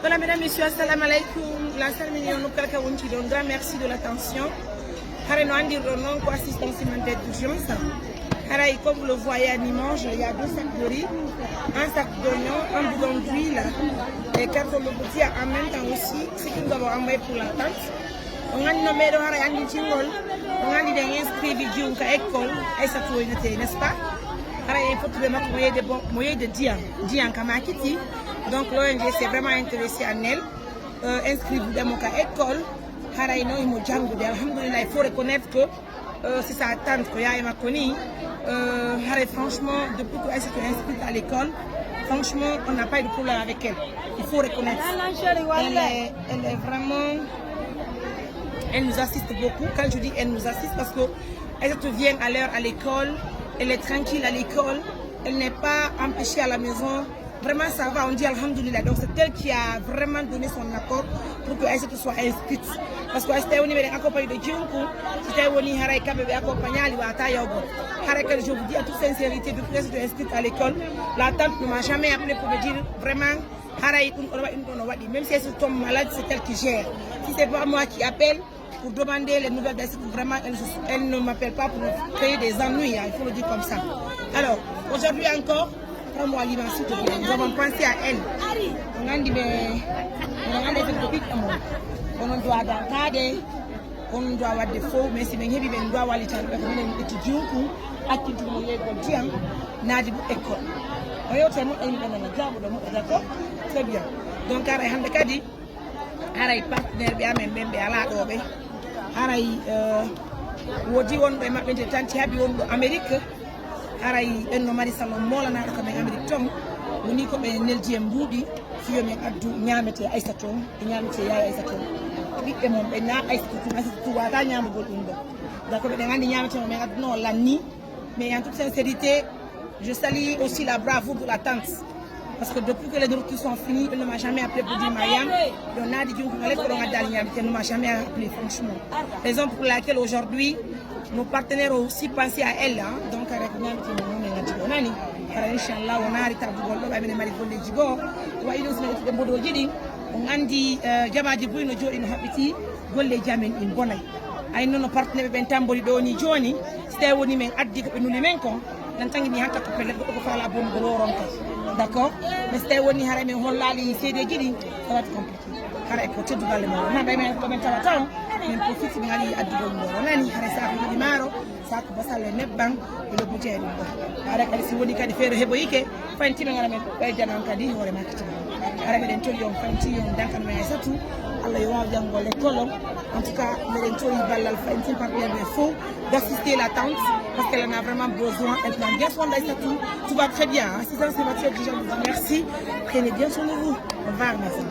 Voilà, mesdames, messieurs, assalamu alaikum. La salle million nous quelqu'un un grand merci de l'attention. Haré nous andir non quoi assistance humanitaire d'urgence. Haré, comme vous le voyez à Limoges, il y a 2 sacs de riz, un sac d'oignon, un bidon d'huile et 4 de bouteilles en même temps aussi. Ce que nous avons envoyé pour la tente. On a nommé de Haré Andi Tingol. On a dit d'inscrire vidéo à l'école. Et ça tout n'est-ce pas? Il faut trouver un moyen de dire Kamakiti. Donc l'ONG s'est vraiment intéressé à elle. Inscrivez-vous dans mon école. Il faut reconnaître que c'est sa tante que Yaya Makoni. Franchement, depuis qu'elle s'est inscrite à l'école, franchement, on n'a pas eu de problème avec elle. Il faut reconnaître. Elle est vraiment. Elle nous assiste beaucoup. Quand je dis elle nous assiste, parce qu'elle vient à l'heure à l'école. Elle est tranquille à l'école, elle n'est pas empêchée à la maison. Vraiment, ça va, on dit Alhamdoulilah. Donc, c'est elle qui a vraiment donné son accord pour que Aïssatou soit inscrite. Parce que Aïssatou est accompagnée de Djunkou, c'était accompagnée à l'Iwata Yogo. Je vous dis en toute sincérité, depuis que Aïssatou est inscrite à l'école, la tante ne m'a jamais appelé pour me dire vraiment, même si elle tombe malade, c'est elle qui gère. Si ce n'est pas moi qui appelle, pour demander les nouvelles d'Aïssatou, vraiment, elle ne m'appelle pas pour créer des ennuis, il faut le dire comme ça. Alors, aujourd'hui encore, prends-moi l'image, s'il te plaît. Nous avons pensé à elle. On a dit, mais on doit garder, on doit avoir des faux, mais si on doit avoir les étudiants, d'accord? Très bien. Donc, Aray partenaire bi amen membe ala do be aray wodi won be mabbe de tanti habi won do Amerique aray en no mari salon mola na ko be Amerique tom woni ko be nelji en budi fiyo men addu nyamete Aïssatou nyamete yaay Aïssatou bibbe mon be na Aïssatou wata nyamugol dum do d'accord be ngandi nyamete men addu no lanni mais en toute sincérité je salue aussi la bravoure de la tante. Parce que depuis que les nourritures sont finies, elle ne m'a jamais appelé pour dire Mariam. On a dit qu'elle ne m'a jamais appelé, franchement. Raison pour laquelle aujourd'hui, nos partenaires ont aussi pensé à elle. Donc, avec nous, Inch'Allah, on a arrêté on a dit Jamaji Bouino Jodi no Habiti, Golle Jamen in Bonai. I know no partenaire Ben Tambori Doni Joni, stay with him and addict in Nulimenko, and thanking him to Fala Bon. D'accord? Mais c'était où ni harame holali c'est des gidi ça va être compliqué. Car écoutez du balle maro. Na bay men commentaire taw men profite mi ngali addugo ngoro nani hare sa ko di maro sa ko basale nebban e lo bujeri do. Ara kali si woni kadi fere hebo yike fanti men ngala men bay janan kadi hore makati. Ara men to yon fanti yon dankan men Aïssatou Allah yo wa jango le kolom. En tout cas, men to yi ballal fanti par les faux d'assister la tante parce qu'elle en a vraiment besoin. Elle prend bien soin d'Aïssatou. Tout va très bien. Assistance et Mathieu, je vous remercie. Prenez bien soin de vous. Au revoir, merci.